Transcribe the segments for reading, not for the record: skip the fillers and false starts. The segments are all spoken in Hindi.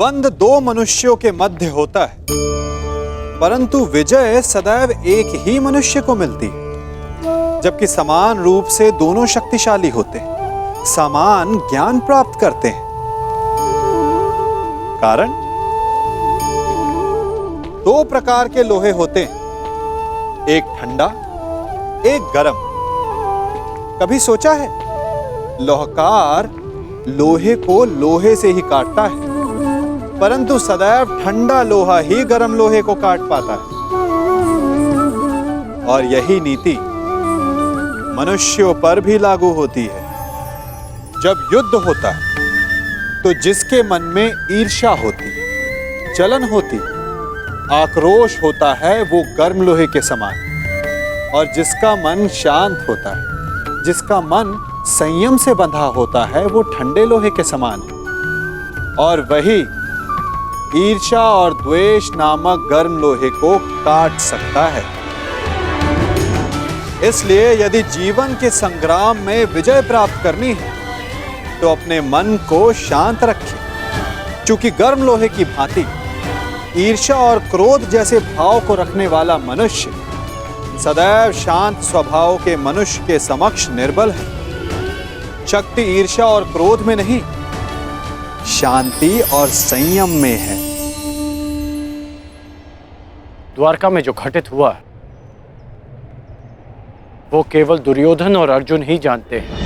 द्वंद्व दो मनुष्यों के मध्य होता है, परंतु विजय सदैव एक ही मनुष्य को मिलती है। जबकि समान रूप से दोनों शक्तिशाली होते हैं, समान ज्ञान प्राप्त करते हैं। कारण दो प्रकार के लोहे होते हैं, एक ठंडा, एक गर्म। कभी सोचा है लोहकार लोहे को लोहे से ही काटता है, परंतु सदैव ठंडा लोहा ही गर्म लोहे को काट पाता है। और यही नीति मनुष्यों पर भी लागू होती है। जब युद्ध होता है तो जिसके मन में ईर्ष्या होती, जलन होती, आक्रोश होता है, वो गर्म लोहे के समान। और जिसका मन शांत होता है, जिसका मन संयम से बंधा होता है, वो ठंडे लोहे के समान है। और वही ईर्ष्या और द्वेष नामक गर्म लोहे को काट सकता है। इसलिए यदि जीवन के संग्राम में विजय प्राप्त करनी है तो अपने मन को शांत रखें। चूंकि गर्म लोहे की भांति ईर्ष्या और क्रोध जैसे भाव को रखने वाला मनुष्य सदैव शांत स्वभाव के मनुष्य के समक्ष निर्बल है। शक्ति ईर्ष्या और क्रोध में नहीं, शांति और संयम में है। द्वारका में जो घटित हुआ वो केवल दुर्योधन और अर्जुन ही जानते हैं।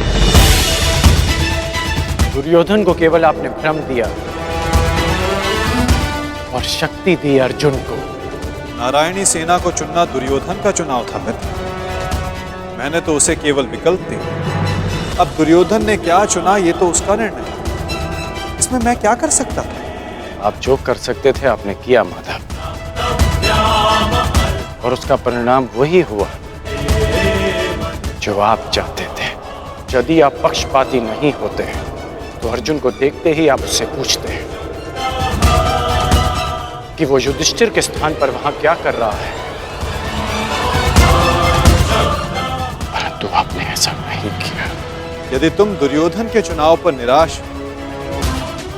दुर्योधन को केवल आपने भ्रम दिया और शक्ति दी अर्जुन को। नारायणी सेना को चुनना दुर्योधन का चुनाव था मित्र। मैंने तो उसे केवल विकल्प दिया। अब दुर्योधन ने क्या चुना ये तो उसका निर्णय। इसमें मैं क्या कर सकता था? आप जो कर सकते थे आपने किया माधव, और उसका परिणाम वही हुआ जो आप चाहते थे। यदि आप पक्षपाती नहीं होते तो अर्जुन को देखते ही आप उससे पूछते कि वो युधिष्ठिर के स्थान पर वहां क्या कर रहा है, परंतु आपने ऐसा नहीं किया। यदि तुम दुर्योधन के चुनाव पर निराश हो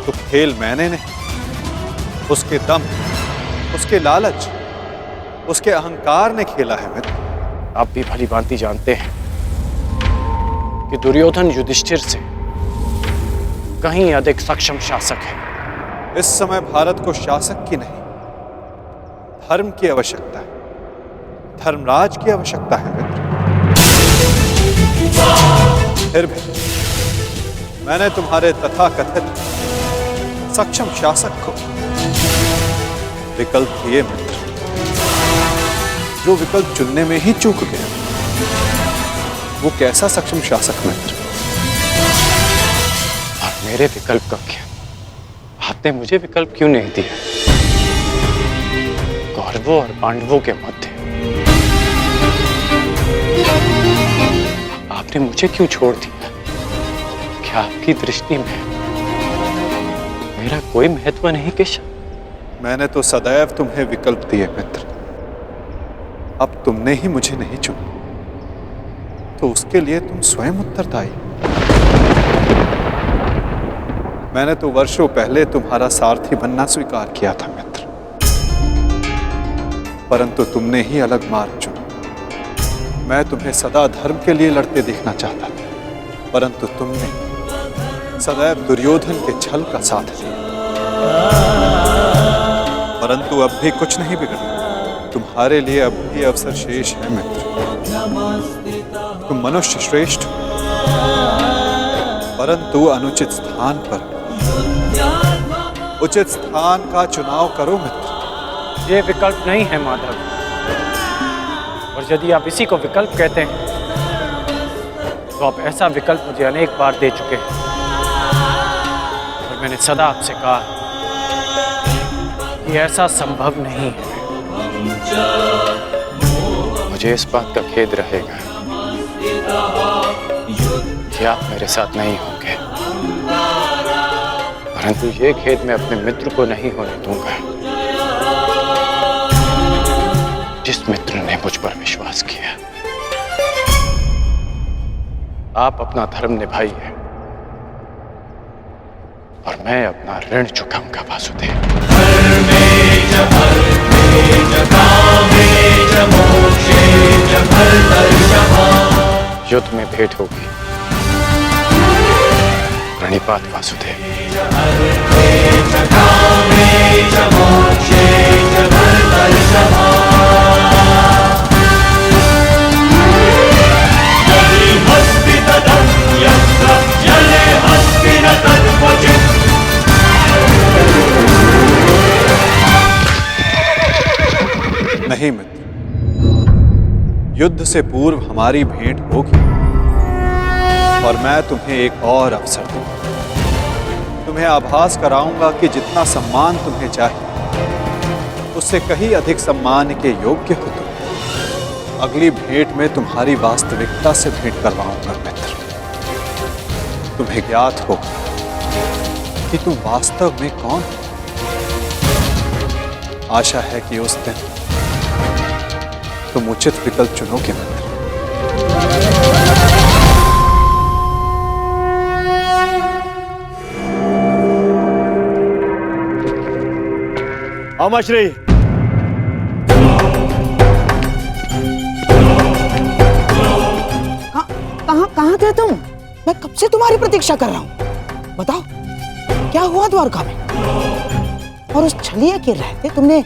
तो खेल मैंने नहीं, उसके दम, उसके लालच, उसके अहंकार ने खेला है मित्र। आप भी भली भांति जानते हैं कि दुर्योधन युधिष्ठिर से कहीं अधिक सक्षम शासक है। इस समय भारत को शासक की नहीं, धर्म की आवश्यकता है, धर्मराज की आवश्यकता है मित्र। फिर भी मैंने तुम्हारे तथाकथित सक्षम शासक को विकल्प दिए मित्र, जो विकल्प चुनने में ही चूक गया। वो कैसा सक्षम शासक मित्र? और मेरे विकल्प का क्या? आपने मुझे विकल्प क्यों नहीं दिया? कौरवों और पांडवों के मध्य आपने मुझे क्यों छोड़ दिया? क्या आपकी दृष्टि में मेरा कोई महत्व नहीं केशव? मैंने तो सदैव तुम्हें विकल्प दिए मित्र। अब तुमने ही मुझे नहीं चुना तो उसके लिए तुम स्वयं उत्तरदायी। मैंने तो वर्षों पहले तुम्हारा सारथी बनना स्वीकार किया था मित्र, परंतु तुमने ही अलग मार्ग चुना। मैं तुम्हें सदा धर्म के लिए लड़ते देखना चाहता था, परंतु तुमने सदैव दुर्योधन के छल का साथ लिया। परंतु अब भी कुछ नहीं बिगड़ा। तुम्हारे लिए अब भी अवसर शेष है मित्र। तुम मनुष्य श्रेष्ठ हो, परंतु अनुचित स्थान पर। उचित स्थान का चुनाव करो मित्र। ये विकल्प नहीं है माधव, और यदि आप इसी को विकल्प कहते हैं तो आप ऐसा विकल्प मुझे अनेक बार दे चुके हैं, और मैंने सदा आपसे कहा कि ऐसा संभव नहीं है। मुझे इस बात का खेद रहेगा कि आप मेरे साथ नहीं होंगे, परंतु ये खेद मैं अपने मित्र को नहीं होने दूंगा, जिस मित्र ने मुझ पर विश्वास किया। आप अपना धर्म निभाइए और मैं अपना ऋण चुकाऊंगा वासुदेव। युद्ध में भेंट होगी। प्रणिपात वासुदेव। नहीं मित्र, युद्ध से पूर्व हमारी भेंट होगी और मैं तुम्हें एक और अवसर दूंगा। तुम्हें आभास कराऊंगा कि जितना सम्मान तुम्हें चाहिए उससे कहीं अधिक सम्मान के योग्य हो तुम। अगली भेंट में तुम्हारी वास्तविकता से भेंट करवाऊंगा मित्र। तुम्हें ज्ञात होगा कि तुम वास्तव में कौन हो। आशा है कि उस दिन तुम उचित विकल्प चुनोगे मित्र। अमश्री, कहाँ थे तुम? मैं कब से तुम्हारी प्रतीक्षा कर रहा हूँ। बताओ क्या हुआ द्वारका में? और उस छलिया के रहते तुमने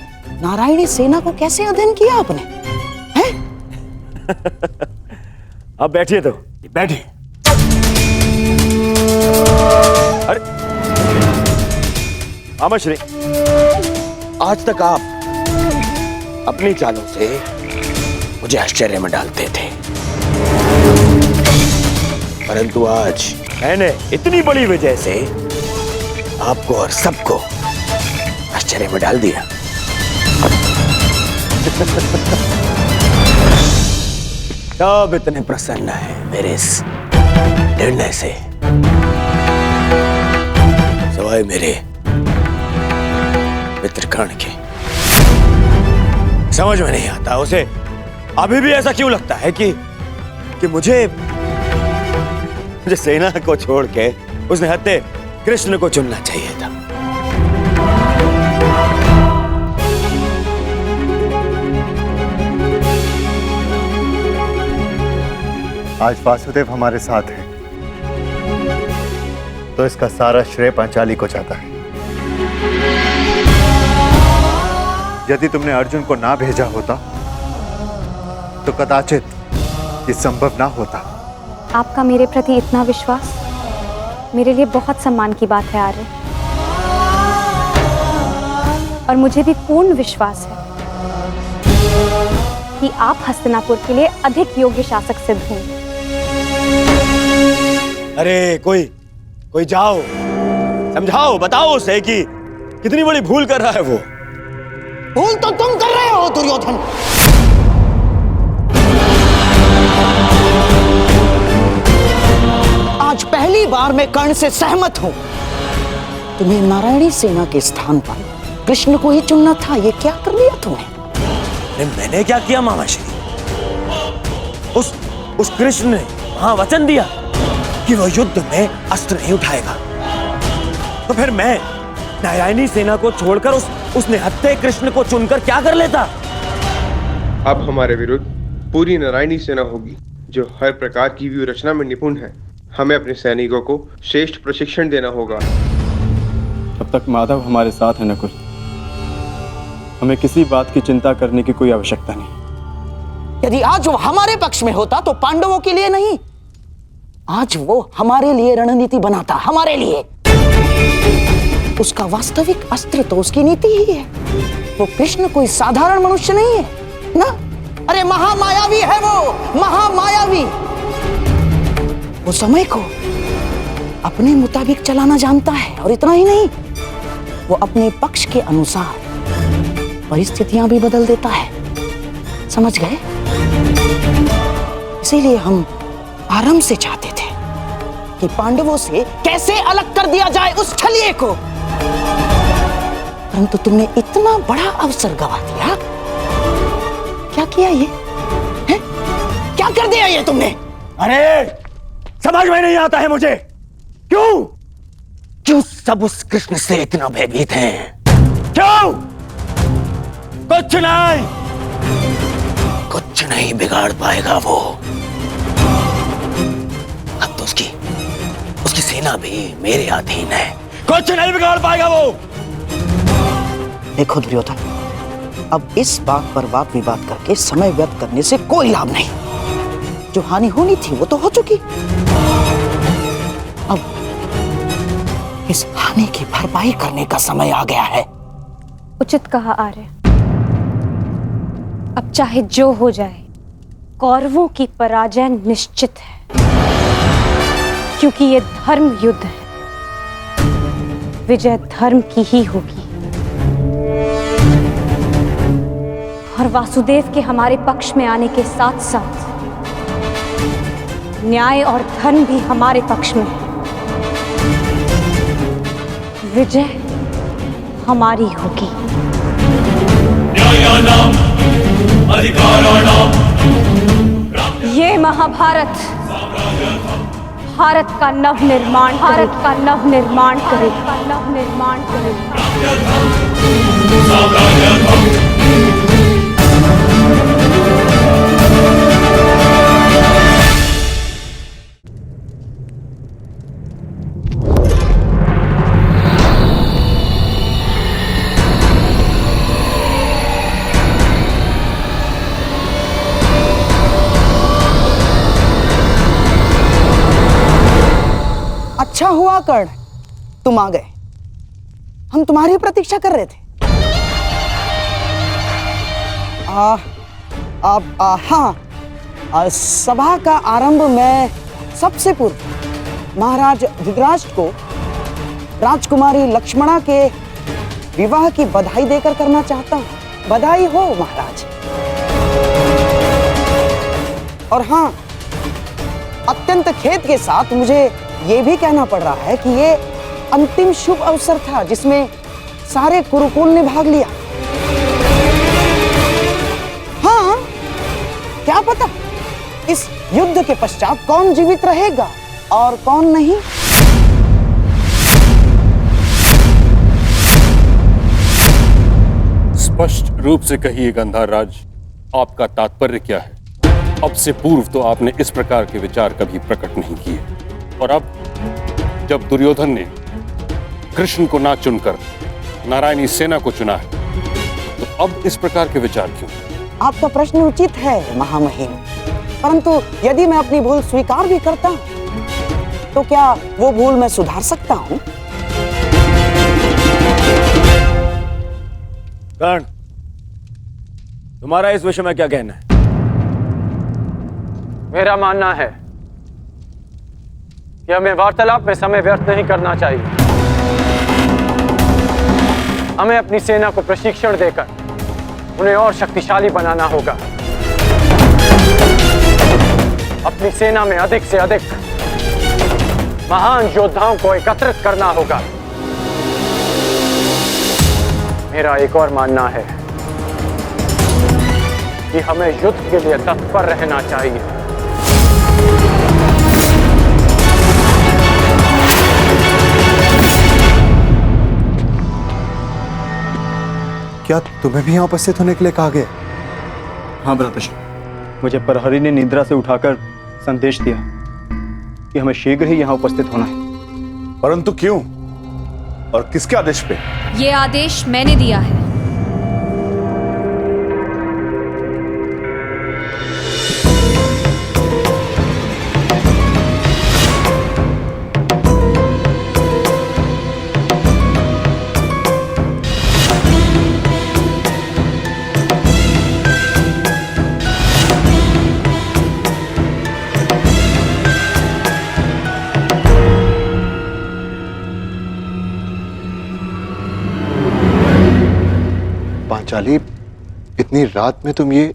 नारायणी सेना को कैसे अध्ययन किया आपने? हैं? अब बैठिए तो बैठिए। अरे अमश्री, आज तक आप अपनी चालों से मुझे आश्चर्य में डालते थे, परंतु आज मैंने इतनी बड़ी वजह से आपको और सबको आश्चर्य में डाल दिया। सब इतने प्रसन्न है मेरे इस निर्णय से, सवाए मेरे मित्र कर्ण के। समझ में नहीं आता उसे अभी भी ऐसा क्यों लगता है कि मुझे सेना को छोड़ के उसने हत्या कृष्ण को चुनना चाहिए था। आज वासुदेव हमारे साथ है तो इसका सारा श्रेय पांचाली को जाता है। यदि तुमने अर्जुन को ना भेजा होता तो कदाचित ये संभव ना होता। आपका मेरे प्रति इतना विश्वास मेरे लिए बहुत सम्मान की बात है आर्य, और मुझे भी पूर्ण विश्वास है कि आप हस्तिनापुर के लिए अधिक योग्य शासक सिद्ध होंगे। अरे कोई जाओ, समझाओ, बताओ उसे कि कितनी बड़ी भूल कर रहा है वो। भूल तो तुम कर रहे हो दुर्योधन। आज पहली बार मैं कर्ण से सहमत हूं। तुम्हें नारायणी सेना के स्थान पर कृष्ण को ही चुनना था। ये क्या कर लिया तुमने? अरे मैंने क्या किया मामाश्री? उस कृष्ण ने वहां वचन दिया कि वो युद्ध में अस्त्र नहीं उठाएगा, तो फिर मैं नारायणी सेना को छोड़कर उसने हत्या कृष्ण को चुनकर क्या कर लेता? अब हमारे विरुद्ध पूरी नारायणी सेना होगी जो हर प्रकार की व्यूह रचना में निपुण है। हमें अपने सैनिकों को श्रेष्ठ प्रशिक्षण देना होगा। अब तक माधव हमारे साथ है नकुल, हमें किसी बात की चिंता करने की कोई आवश्यकता नहीं। यदि आज वो हमारे पक्ष में होता तो पांडवों के लिए नहीं, आज वो हमारे लिए रणनीति बनाता, हमारे लिए। उसका वास्तविक अस्त्र तो उसकी नीति ही है। वो कृष्ण कोई साधारण मनुष्य नहीं है ना। अरे महामायावी है वो, महामायावी। वो समय को अपने मुताबिक चलाना जानता है, और इतना ही नहीं, वो अपने पक्ष के अनुसार परिस्थितियां भी बदल देता है। समझ गए? इसीलिए हम आरंभ से चाहते थे कि पांडवों से कैसे अलग कर दिया जाए उस छलिए को, परंतु तुमने इतना बड़ा अवसर गवा दिया। क्या किया ये है? क्या कर दिया ये तुमने? अरे समझ में नहीं आता है मुझे। क्यों सब उस कृष्ण से इतना भयभीत हैं। क्यों? कुछ नहीं बिगाड़ पाएगा वो। अब तो उसकी सेना भी मेरे अधीन है। कुछ नहीं बिगाड़ पाएगा वो। देखो दुर्योधन, अब इस बात पर वाद विवाद करके समय व्यर्थ करने से कोई लाभ नहीं। जो हानि होनी थी वो तो हो चुकी। अब इस हानि की भरपाई करने का समय आ गया है। उचित कहा आर्य। अब चाहे जो हो जाए, कौरवों की पराजय निश्चित है, क्योंकि ये धर्म युद्ध है। विजय धर्म की ही होगी। और वासुदेव के हमारे पक्ष में आने के साथ साथ न्याय और धर्म भी हमारे पक्ष में है। विजय हमारी होगी। ये महाभारत भारत का नवनिर्माण करेगा। अच्छा हुआ कर्ण, तुम आ गए। हम तुम्हारी प्रतीक्षा कर रहे थे। सभा का आरंभ मैं सबसे पूर्व महाराज धृतराष्ट्र को राजकुमारी लक्ष्मणा के विवाह की बधाई देकर करना चाहता हूँ। बधाई हो महाराज। और हाँ, अत्यंत खेद के साथ मुझे ये भी कहना पड़ रहा है कि ये अंतिम शुभ अवसर था जिसमें सारे कुरुकुल ने भाग लिया। हाँ, क्या पता इस युद्ध के पश्चात कौन जीवित रहेगा और कौन नहीं। स्पष्ट रूप से कहिए गंधार राज, आपका तात्पर्य क्या है? अब से पूर्व तो आपने इस प्रकार के विचार कभी प्रकट नहीं किए, और अब जब दुर्योधन ने कृष्ण को ना चुनकर नारायणी सेना को चुना है, तो अब इस प्रकार के विचार क्यों? आपका प्रश्न उचित है महामहिम, परंतु यदि मैं अपनी भूल स्वीकार भी करता हूं, तो क्या वो भूल मैं सुधार सकता हूं? कर्ण, तुम्हारा इस विषय में क्या कहना है? मेरा मानना है कि हमें वार्तालाप में समय व्यर्थ नहीं करना चाहिए। हमें अपनी सेना को प्रशिक्षण देकर उन्हें और शक्तिशाली बनाना होगा। अपनी सेना में अधिक से अधिक महान योद्धाओं को एकत्रित करना होगा। मेरा एक और मानना है कि हमें युद्ध के लिए तत्पर रहना चाहिए। क्या तुम्हें भी यहाँ उपस्थित होने के लिए कहा गया? हाँ भ्राताश्री, मुझे प्रहरी ने निद्रा से उठाकर संदेश दिया कि हमें शीघ्र ही यहाँ उपस्थित होना है। परंतु क्यों और किसके आदेश पे? ये आदेश मैंने दिया है। पांचाली, इतनी रात में तुम ये?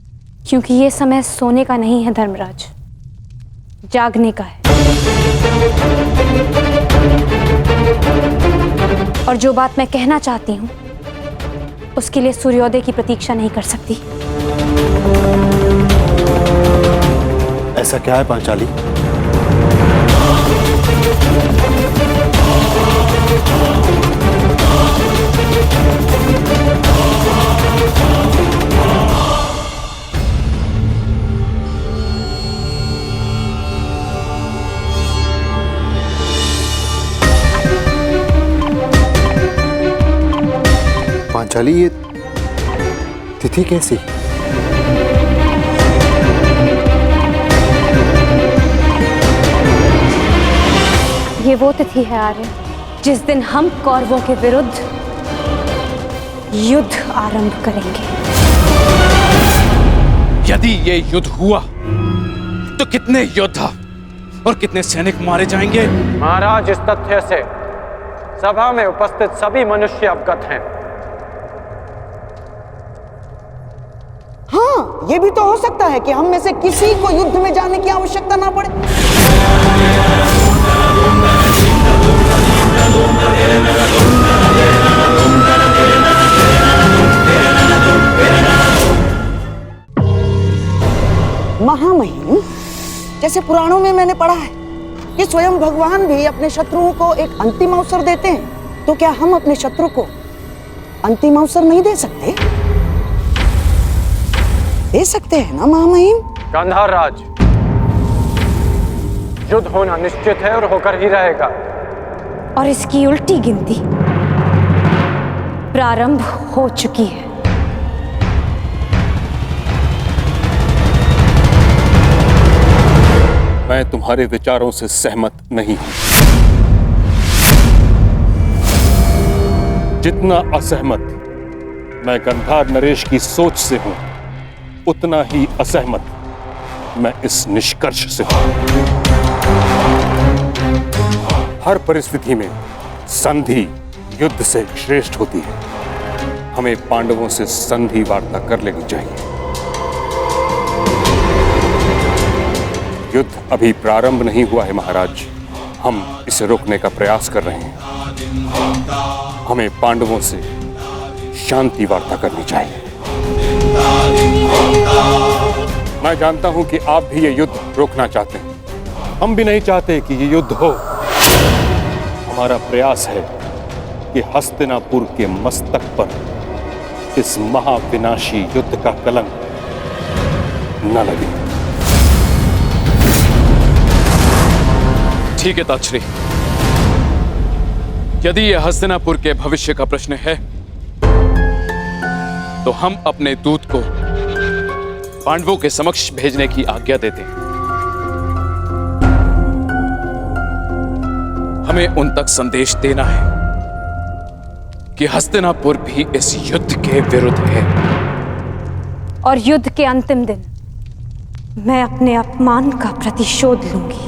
क्योंकि ये समय सोने का नहीं है धर्मराज, जागने का है। और जो बात मैं कहना चाहती हूँ उसके लिए सूर्योदय की प्रतीक्षा नहीं कर सकती। ऐसा क्या है पांचाली? पांचाली, ये तिथि कैसी? ये वो तिथि है आर्य जिस दिन हम कौरवों के विरुद्ध युद्ध आरंभ करेंगे। यदि ये युद्ध हुआ तो कितने योद्धा और कितने सैनिक मारे जाएंगे? महाराज, इस तथ्य से सभा में उपस्थित सभी मनुष्य अवगत हैं। हाँ, ये भी तो हो सकता है कि हम में से किसी को युद्ध में जाने की आवश्यकता ना पड़े। महामहिम, जैसे पुराणों में मैंने पढ़ा है कि स्वयं भगवान भी अपने शत्रुओं को एक अंतिम अवसर देते हैं, तो क्या हम अपने शत्रु को अंतिम अवसर नहीं दे सकते? दे सकते हैं ना महामहिम? गांधार राज, युद्ध होना निश्चित है और होकर ही रहेगा। और इसकी उल्टी गिनती प्रारंभ हो चुकी है। मैं तुम्हारे विचारों से सहमत नहीं हूं। जितना असहमत मैं गंधार नरेश की सोच से हूं, उतना ही असहमत मैं इस निष्कर्ष से हूं। हर परिस्थिति में संधि युद्ध से श्रेष्ठ होती है। हमें पांडवों से संधि वार्ता कर लेनी चाहिए। युद्ध अभी प्रारंभ नहीं हुआ है महाराज, हम इसे रोकने का प्रयास कर रहे हैं। हमें पांडवों से शांति वार्ता करनी चाहिए। मैं जानता हूं कि आप भी ये युद्ध रोकना चाहते हैं। हम भी नहीं चाहते कि ये युद्ध हो। हमारा प्रयास है कि हस्तिनापुर के मस्तक पर इस महाविनाशी युद्ध का कलंक न लगे। ठीक है ताक्षरी, यदि यह हस्तिनापुर के भविष्य का प्रश्न है तो हम अपने दूत को पांडवों के समक्ष भेजने की आज्ञा देते हैं। हमें उन तक संदेश देना है कि हस्तिनापुर भी इस युद्ध के विरुद्ध है। और युद्ध के अंतिम दिन मैं अपने अपमान का प्रतिशोध लूंगी।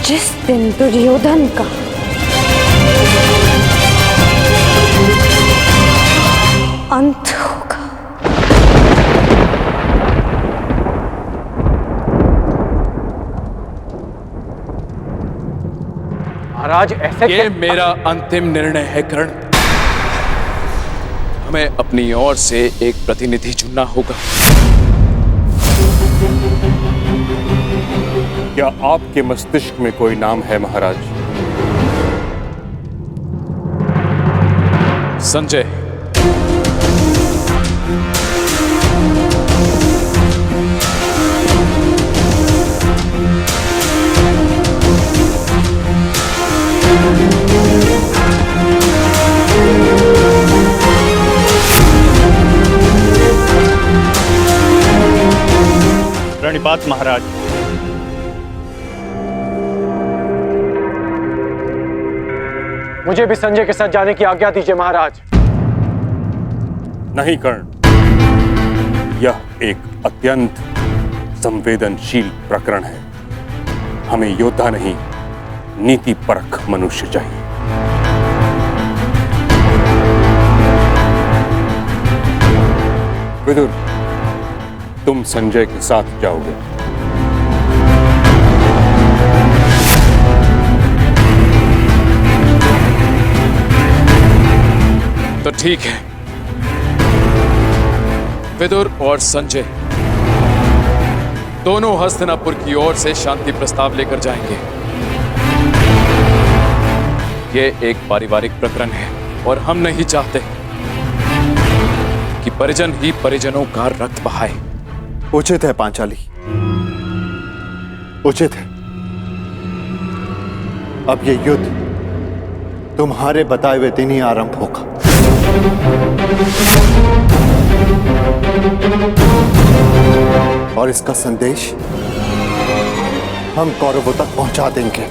जिस दिन दुर्योधन का अंत होगा। महाराज, ऐसे ये मेरा अंतिम निर्णय है कर्ण। हमें अपनी ओर से एक प्रतिनिधि चुनना होगा। क्या आपके मस्तिष्क में कोई नाम है महाराज? संजय। प्रणिपात महाराज। मुझे भी संजय के साथ जाने की आज्ञा दीजिए महाराज। नहीं कर्ण, यह एक अत्यंत संवेदनशील प्रकरण है। हमें योद्धा नहीं, नीति परख मनुष्य चाहिए। विदुर, तुम संजय के साथ जाओगे। तो ठीक है, विदुर और संजय दोनों हस्तिनापुर की ओर से शांति प्रस्ताव लेकर जाएंगे। यह एक पारिवारिक प्रकरण है और हम नहीं चाहते कि परिजन ही परिजनों का रक्त बहाए। उचित है पांचाली, उचित है। अब ये युद्ध तुम्हारे बताए हुए दिन ही आरंभ होगा। और इसका संदेश हम कौरवों तक पहुंचा देंगे।